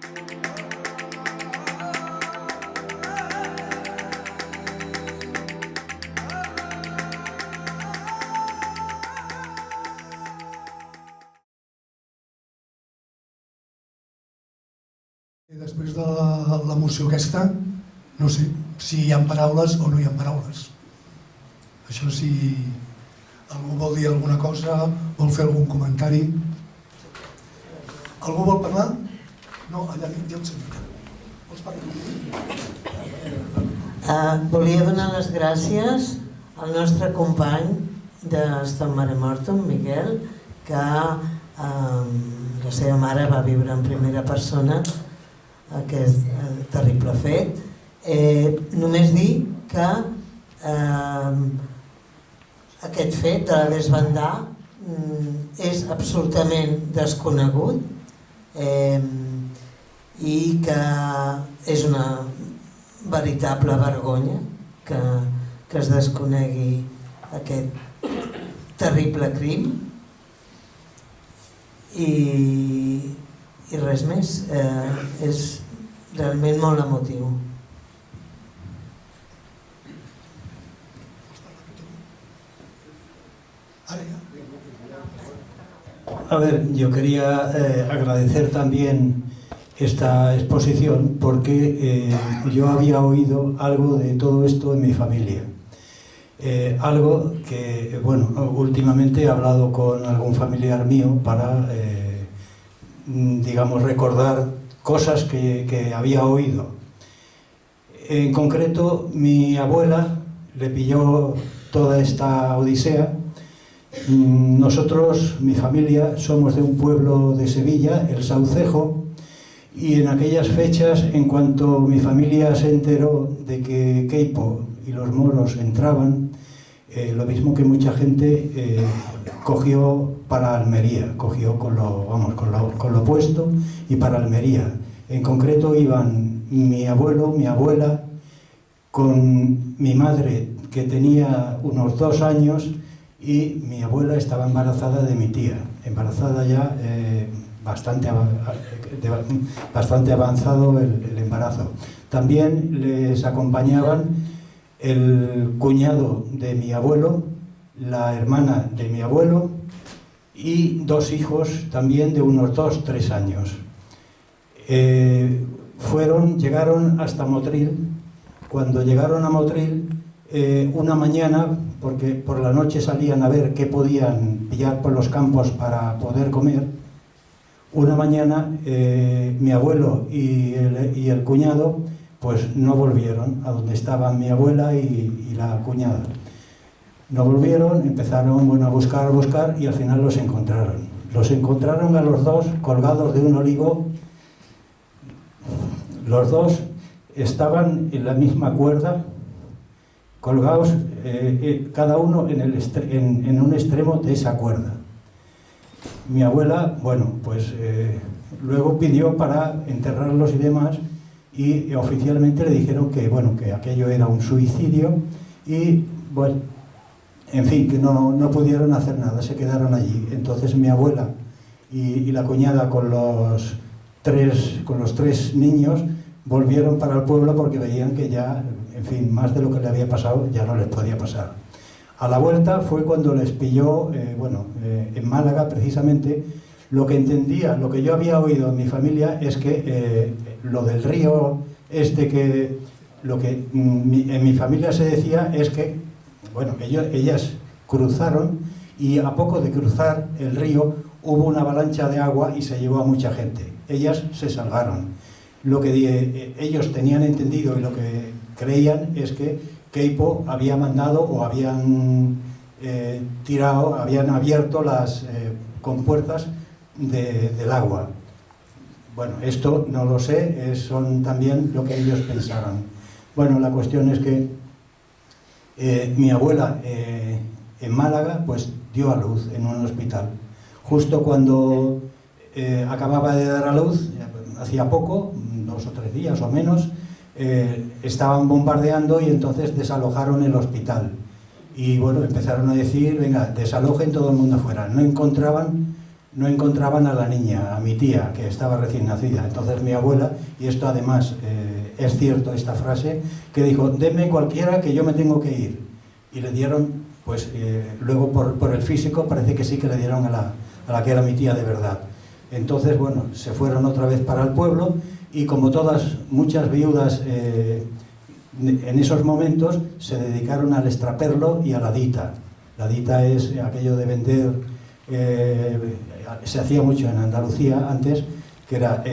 I després de l'emoció aquesta, no sé si hi ha paraules o no hi ha paraules. Això si algú vol dir alguna cosa, vol fer algun comentari. Algú vol parlar? No, allà ja em sento. Vols parlar? Volia donar les gràcies al nostre company de Stop Mare Mortum, Miquel, que la seva mare va viure en primera persona aquest terrible fet. Només dir que aquest fet de la desbandar és absolutament desconegut i que és una veritable vergonya que es desconegui aquest terrible crim i res més. És realment molt emotiu. A ver, yo quería agradecer también esta exposición porque yo había oído algo de todo esto en mi familia. Algo que, bueno, últimamente he hablado con algún familiar mío para, digamos, recordar cosas que había oído. En concreto, mi abuela le pilló toda esta odisea. Nosotros, mi familia, somos de un pueblo de Sevilla, El Saucejo, y en aquellas fechas, en cuanto mi familia se enteró de que Queipo y los moros entraban, lo mismo que mucha gente, cogió para Almería, cogió con lo puesto y para Almería. En concreto iban mi abuelo, mi abuela, con mi madre, que tenía unos 2 años, y mi abuela estaba embarazada de mi tía, embarazada ya bastante avanzado el embarazo. También les acompañaban el cuñado de mi abuelo, la hermana de mi abuelo y 2 hijos también de unos 2-3 años. Llegaron hasta Motril. Cuando llegaron a Motril, una mañana, porque por la noche salían a ver qué podían pillar por los campos para poder comer, una mañana mi abuelo y el cuñado pues no volvieron a donde estaban mi abuela y la cuñada. No volvieron, empezaron a buscar y al final los encontraron. Los encontraron a los 2 colgados de un olivo. Los 2 estaban en la misma cuerda, colgados cada uno en un extremo de esa cuerda. Mi abuela, bueno, pues luego pidió para enterrarlos y demás, y oficialmente le dijeron que, bueno, que aquello era un suicidio y, bueno, en fin, que no pudieron hacer nada, se quedaron allí. Entonces mi abuela y la cuñada con los 3 niños volvieron para el pueblo porque veían que ya, en fin, más de lo que le había pasado ya no les podía pasar. A la vuelta fue cuando les pilló, en Málaga precisamente. Lo que entendía, lo que yo había oído en mi familia es que lo del río lo que en mi familia se decía es que, bueno, que ellas cruzaron y a poco de cruzar el río hubo una avalancha de agua y se llevó a mucha gente. Ellas se salvaron. Lo que ellos tenían entendido y lo que creían es que Queipo había mandado o habían habían abierto las compuertas del agua. Bueno, esto no lo sé, son también lo que ellos pensaban. Bueno, la cuestión es que mi abuela en Málaga pues dio a luz en un hospital. Justo cuando acababa de dar a luz, hacía poco, 2 o 3 días o menos, estaban bombardeando y entonces desalojaron el hospital. Y bueno, empezaron a decir, venga, desalojen todo el mundo afuera. No encontraban no encontraban a la niña, a mi tía, que estaba recién nacida. Entonces mi abuela, y esto además es cierto esta frase, que dijo, deme cualquiera que yo me tengo que ir. Y le dieron, pues luego por el físico parece que sí que le dieron a la que era mi tía de verdad. Entonces, bueno, se fueron otra vez para el pueblo y como muchas viudas en esos momentos se dedicaron al extraperlo y a la dita. La dita es aquello de vender, se hacía mucho en Andalucía antes, que era,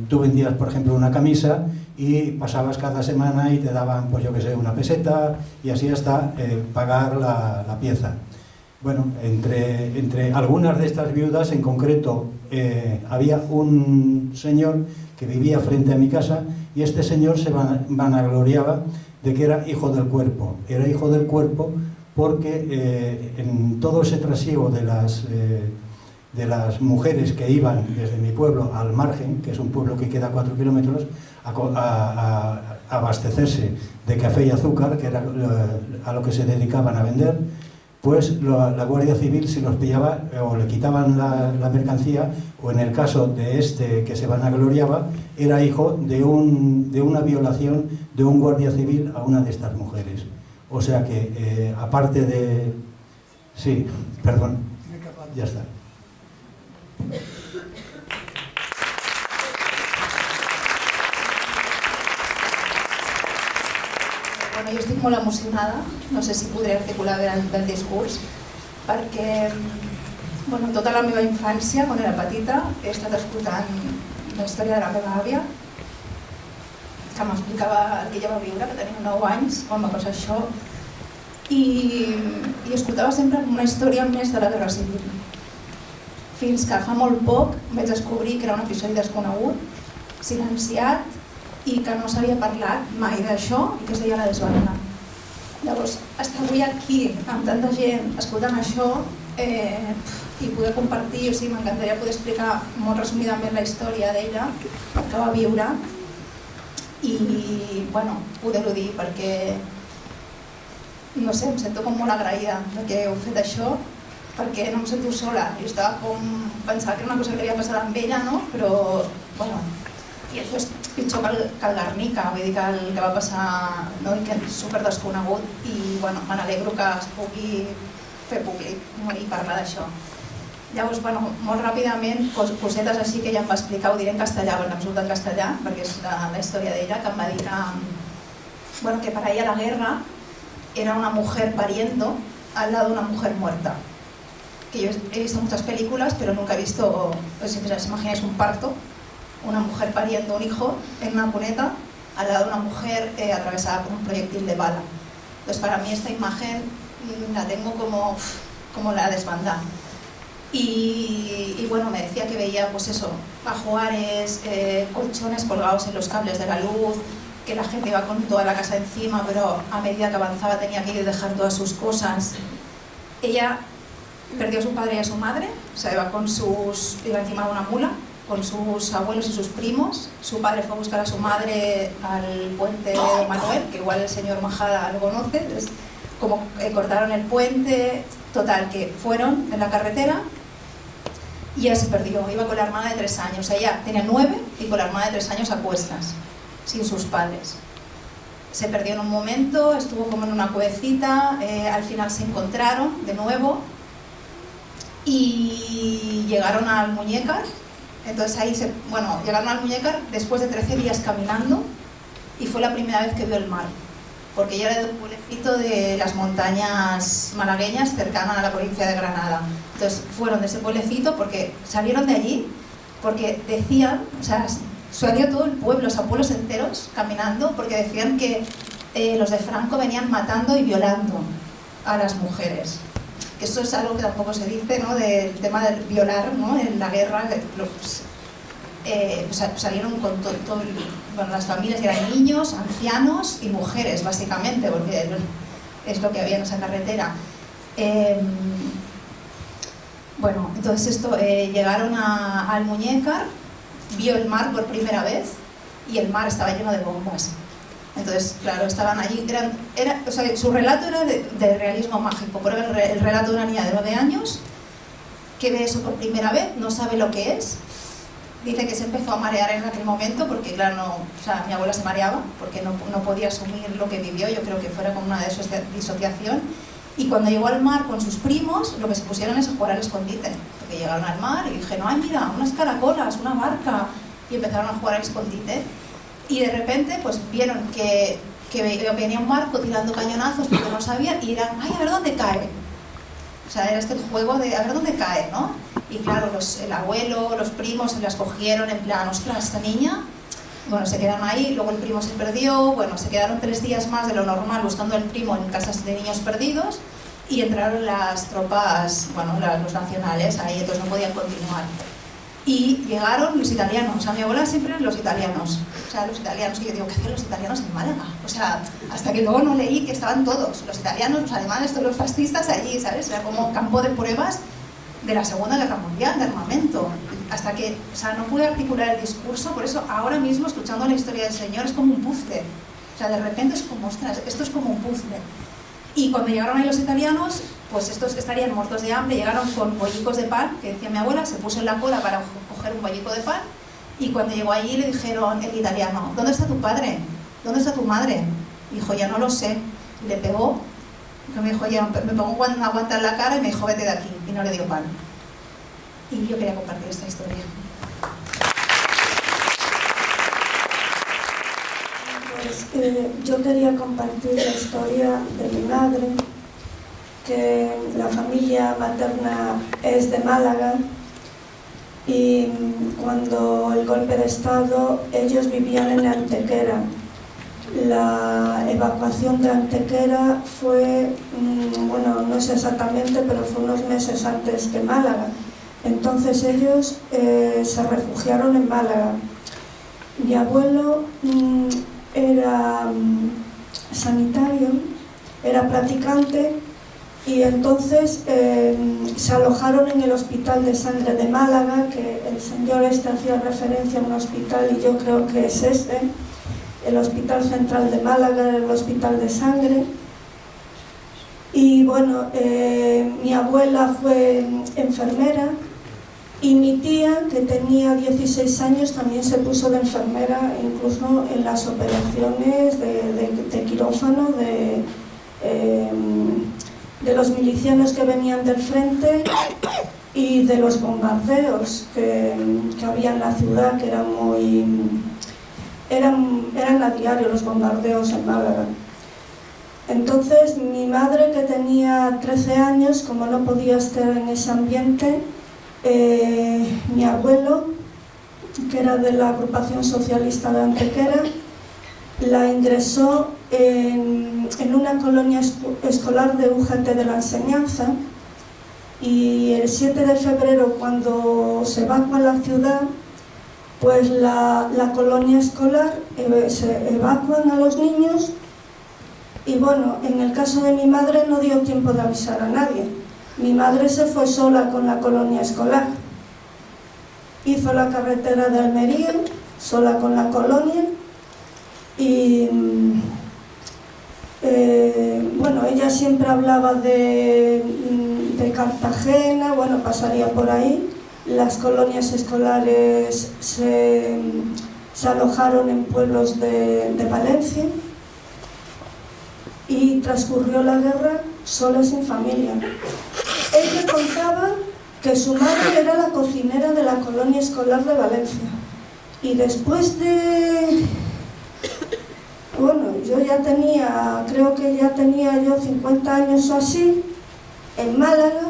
tú vendías por ejemplo una camisa y pasabas cada semana y te daban, pues yo que sé, una peseta y así hasta pagar la pieza. Bueno, entre algunas de estas viudas en concreto había un señor que vivía frente a mi casa y este señor se vanagloriaba de que era hijo del cuerpo. Era hijo del cuerpo porque en todo ese trasiego de las mujeres que iban desde mi pueblo al margen, que es un pueblo que queda 4 kilómetros, a abastecerse de café y azúcar, que era a lo que se dedicaban a vender, pues la Guardia Civil, si los pillaba, o le quitaban la mercancía, o en el caso de este que se vanagloriaba, era hijo de una violación de un Guardia Civil a una de estas mujeres. O sea que, aparte de... Sí, perdón, ya está. Bueno, jo estic molt emocionada, no sé si podré articular bé el discurs, perquè tota la meva infància, quan era petita, he estat escoltant la història de la meva àvia, que m'explicava el que ella va viure, que tenia 9 anys quan va passar això, i escoltava sempre una història més de la Guerra Civil. Fins que fa molt poc vaig descobrir que era un episodi desconegut, silenciat, i que no s'havia parlat mai d'això i que es deia la desbandada. Llavors, estar avui aquí amb tanta gent escoltant això i poder compartir, o sigui, m'encantaria poder explicar molt resumidament la història d'ella, que va viure, i poder-ho dir perquè, no sé, em sento com molt agraïda que heu fet això, perquè no em sento sola. Jo estava com pensant que era una cosa que li havia passat amb ella, no? Però, i això és pitjor que el Guernica, vull dir que el que va passar, que és super desconegut, i me n'alegro que es pugui fer públic i parlar d'això. Llavors, molt ràpidament, cosetes així que ella em va explicar, ho diré en castellà, perquè em surt en castellà, perquè és la història d'ella, que em va dir que para ella la guerra era una mujer pariendo al lado de una mujer muerta. Que yo he visto muchas películas, pero nunca he visto, si os imagináis un parto, una mujer pariendo un hijo en una cuneta al lado de una mujer atravesada por un proyectil de bala. Entonces, para mí esta imagen la tengo como la desbandada. Y me decía que veía ajuares, colchones colgados en los cables de la luz, que la gente iba con toda la casa encima, pero a medida que avanzaba tenía que ir a dejar todas sus cosas. Ella perdió a su padre y a su madre, o sea, iba encima de una mula, con sus abuelos y sus primos. Su padre fue a buscar a su madre al puente de Manuel, que igual el señor Majada lo conoce. Entonces, como cortaron el puente, total, que fueron en la carretera y ella se perdió. Iba con la hermana de 3 años, ella tenía 9 y con la hermana de 3 años a cuestas, sin sus padres. Se perdió en un momento, estuvo como en una cuevecita, al final se encontraron de nuevo y llegaron al Muñécar. Entonces ahí llegaron al Muñécar después de 13 días caminando y fue la primera vez que vio el mar, porque ella era de un pueblecito de las montañas malagueñas cercana a la provincia de Granada. Entonces fueron de ese pueblecito porque salieron de allí, porque decían, o sea, salió todo el pueblo, o sea, pueblos enteros caminando, porque decían que los de Franco venían matando y violando a las mujeres. Que esto es algo que tampoco se dice, ¿no? Del tema de violar, ¿no? En la guerra, salieron con todo las familias, que eran niños, ancianos y mujeres, básicamente, porque es lo que había en esa carretera. Entonces llegaron al Muñécar, vio el mar por primera vez y el mar estaba lleno de bombas. Entonces, claro, estaban allí, su relato era de realismo mágico, pero el relato de una niña de 9 años que ve eso por primera vez, no sabe lo que es. Dice que se empezó a marear en aquel momento porque, claro, mi abuela se mareaba porque no podía asumir lo que vivió. Yo creo que fuera como una disociación. Y cuando llegó al mar con sus primos, lo que se pusieron es a jugar al escondite. Porque llegaron al mar y dijeron, ¡ay, mira, unas caracolas, una barca! Y empezaron a jugar al escondite. Y de repente, pues vieron que venía un barco tirando cañonazos porque no sabían, y eran, ¡ay, a ver dónde cae! O sea, era el juego de a ver dónde cae, ¿no? Y claro, el abuelo, los primos se las cogieron en plan, ostras, esta niña, bueno, se quedaron ahí, luego el primo se perdió, bueno, se quedaron 3 días más de lo normal buscando al primo en casas de niños perdidos, y entraron las tropas, bueno, los nacionales ahí, entonces no podían continuar. Y llegaron los italianos, a mi abuela siempre los italianos, y yo digo, ¿qué hacían los italianos en Málaga? O sea, hasta que luego no leí que estaban todos, los italianos, los alemanes, todos los fascistas allí, ¿sabes? Era como campo de pruebas de la Segunda Guerra Mundial, de armamento, hasta que, o sea, no pude articular el discurso, por eso ahora mismo, escuchando la historia del Señor, es como un puzzle, o sea, de repente es como, ostras, esto es como un puzzle. Y cuando llegaron ahí los italianos, pues estos estarían muertos de hambre, llegaron con bollicos de pan, que decía mi abuela, se puso en la cola para coger un bollico de pan, y cuando llegó allí le dijeron el italiano, ¿dónde está tu padre? ¿Dónde está tu madre? Dijo, ya no lo sé. Y le pegó, me dijo, ya me pongo una guanta en la cara y me dijo, vete de aquí, y no le dio pan. Y yo quería compartir esta historia. Pues yo quería compartir la historia de mi madre, que la familia materna es de Málaga, y cuando el golpe de Estado ellos vivían en Antequera. La evacuación de Antequera fue, bueno, no sé exactamente, pero fue unos meses antes que Málaga. Entonces ellos se refugiaron en Málaga. Mi abuelo era sanitario, era practicante, y entonces se alojaron en el Hospital de Sangre de Málaga, que el señor este hacía referencia a un hospital y yo creo que es este, el Hospital Central de Málaga, el Hospital de Sangre. Y bueno, mi abuela fue enfermera, y mi tía, que tenía 16 años, también se puso de enfermera, incluso en las operaciones de quirófano de los milicianos que venían del frente y de los bombardeos que había en la ciudad, que eran a diario los bombardeos en Málaga. Entonces mi madre, que tenía 13 años, como no podía estar en ese ambiente, mi abuelo, que era de la agrupación socialista de Antequera, la ingresó en una colonia escolar de UGT de la Enseñanza, y el 7 de febrero, cuando se evacua la ciudad, pues la colonia escolar se evacúan a los niños, y bueno, en el caso de mi madre no dio tiempo de avisar a nadie. Mi madre se fue sola con la colonia escolar, hizo la carretera de Almería sola con la colonia, y bueno, ella siempre hablaba de Cartagena, bueno, pasaría por ahí. Las colonias escolares se alojaron en pueblos de Valencia, y transcurrió la guerra sola, sin familia. Ella contaba que su madre era la cocinera de la colonia escolar de Valencia, y después de... Bueno, yo ya tenía, creo que ya tenía yo 50 años o así, en Málaga,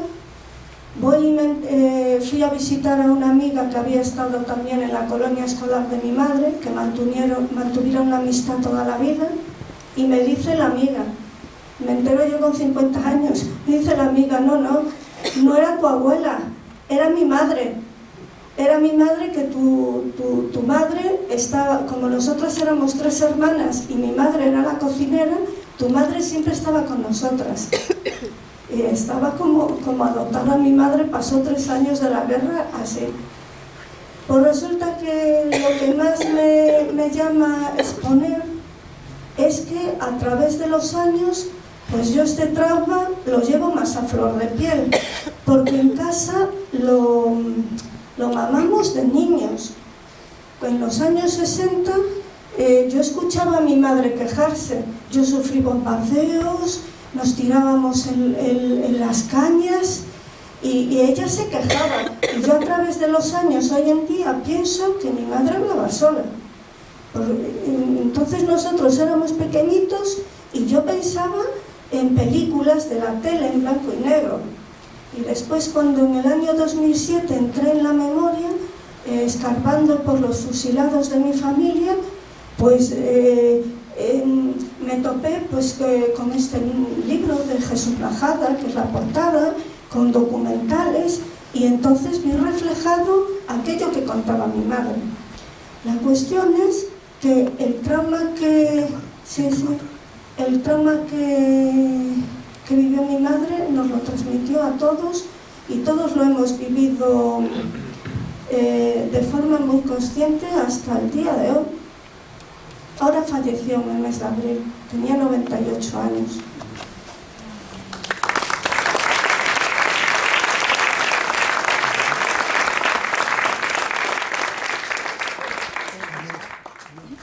fui a visitar a una amiga que había estado también en la colonia escolar de mi madre, que mantuvieron una amistad toda la vida, y me dice la amiga, me entero yo con 50 años, me dice la amiga, no era tu abuela, era mi madre. Era mi madre, que tu madre estaba, como nosotras éramos 3 hermanas y mi madre era la cocinera, tu madre siempre estaba con nosotras. Y estaba como adoptada. Mi madre pasó 3 años de la guerra así. Pues resulta que lo que más me llama a exponer es que a través de los años, pues yo este trauma lo llevo más a flor de piel, porque en casa lo mamamos de niños. En los años 60 yo escuchaba a mi madre quejarse. Yo sufrí bombardeos, nos tirábamos en las cañas y ella se quejaba. Y yo a través de los años hoy en día pienso que mi madre hablaba sola. Entonces nosotros éramos pequeñitos y yo pensaba en películas de la tele en blanco y negro. Y después, cuando en el año 2007 entré en la memoria, escarbando por los fusilados de mi familia, pues me topé pues, con este libro de Jesús Lajada, que es la portada, con documentales, y entonces vi reflejado aquello que contaba mi madre. La cuestión es que el trauma que vivió mi madre nos lo transmitió a todos y todos lo hemos vivido de forma muy consciente hasta el día de hoy. Ahora falleció en el mes de abril, tenía 98 años.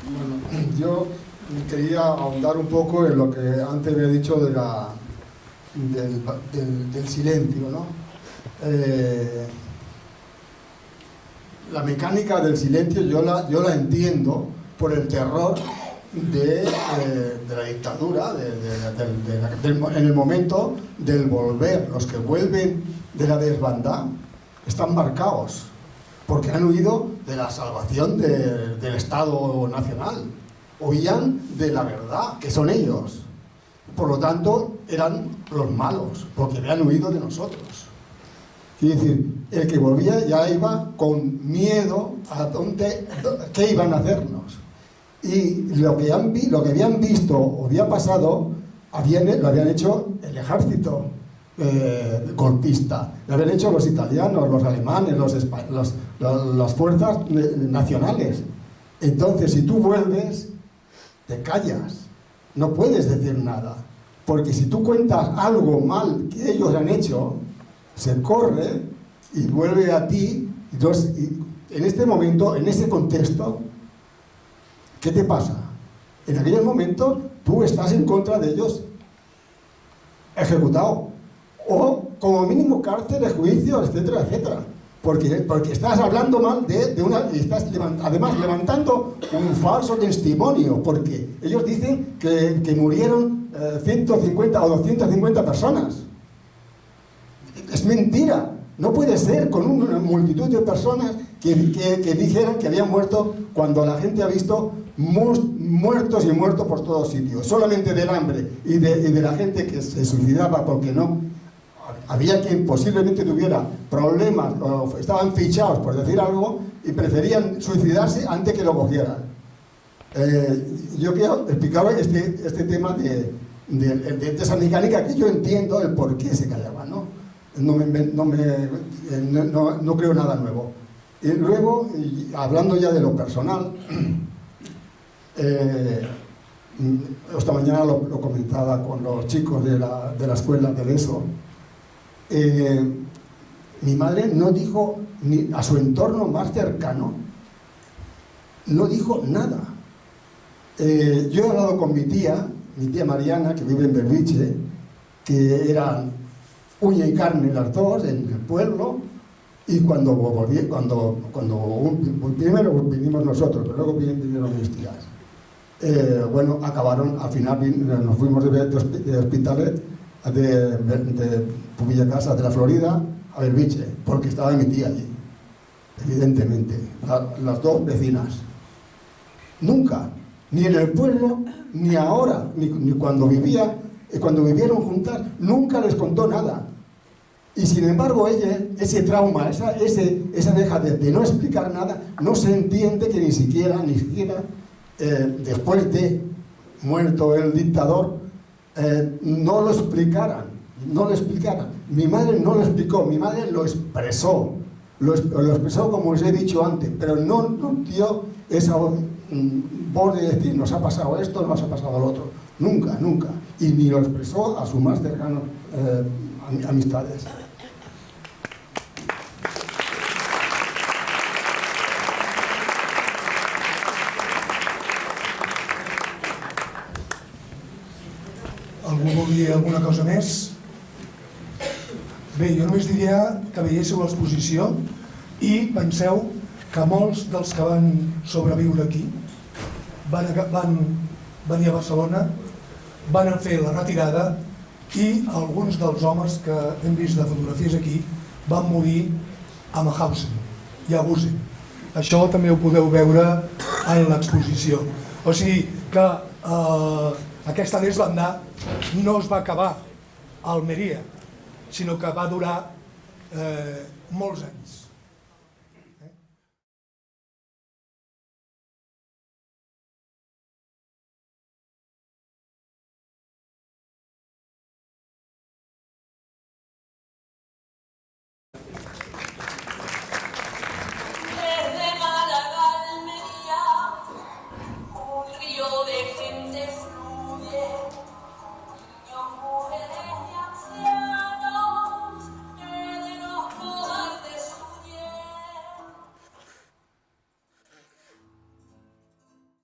Bueno, yo quería ahondar un poco en lo que antes había dicho de del silencio, ¿no? La mecánica del silencio yo la entiendo por el terror de la dictadura, en el momento del volver. Los que vuelven de la desbandada están marcados porque han huido de la salvación del Estado Nacional, huían de la verdad, que son ellos. Por lo tanto, eran los malos, porque habían huido de nosotros. Quiere decir, el que volvía ya iba con miedo a qué iban a hacernos. Y lo que habían visto o había pasado, lo habían hecho el ejército golpista, lo habían hecho los italianos, los alemanes, las fuerzas nacionales. Entonces, si tú vuelves, te callas, no puedes decir nada, porque si tú cuentas algo mal que ellos han hecho, se corre y vuelve a ti. Entonces, en este momento, en ese contexto, ¿qué te pasa? En aquel momento tú estás en contra de ellos, ejecutado, o como mínimo cárcel, juicio, etcétera, etcétera, porque estás hablando mal y estás además levantando un falso testimonio, porque ellos dicen que murieron 150 o 250 personas. Es mentira. No puede ser con una multitud de personas que dijeran que habían muerto, cuando la gente ha visto muertos y muertos por todos sitios, solamente del hambre y de la gente que se suicidaba porque no había quien posiblemente tuviera problemas o estaban fichados, por decir algo, y preferían suicidarse antes que lo cogieran. Yo explicaba este tema de esa mecánica que yo entiendo el por qué se callaban, ¿no? No creo nada nuevo. Y luego, hablando ya de lo personal, esta mañana lo comentaba con los chicos de la escuela del ESO. Mi madre no dijo, ni a su entorno más cercano, no dijo nada. Yo he hablado con mi tía Mariana, que vive en Belviche, que eran uña y carne las dos en el pueblo, y cuando primero vinimos nosotros, pero luego vinieron mis tías. Bueno, acabaron, al final nos fuimos de Hospitalet, de Pubilla Casa, de la Florida, a Belviche, porque estaba mi tía allí, evidentemente, las dos vecinas. Nunca, ni en el pueblo, ni ahora, ni cuando vivieron juntas, nunca les contó nada. Y sin embargo ese trauma, esa dejadez de no explicar nada, no se entiende que ni siquiera después de muerto el dictador, no lo explicaran. Mi madre no lo explicó, mi madre lo expresó, lo expresó como os he dicho antes, pero no dio esa voz de decir nos ha pasado esto, nos ha pasado lo otro, nunca, y ni lo expresó a sus más cercanos amistades. Algú vol dir alguna cosa més? Bé, jo només diria que veiéssiu l'exposició i penseu que molts dels que van sobreviure aquí van venir a Barcelona, van fer la retirada i alguns dels homes que hem vist de fotografies aquí van morir a Mauthausen i a Gusen. Això també ho podeu veure en l'exposició. O sigui que aquesta desbandada no es va acabar a Almeria, sinó que va durar molts anys.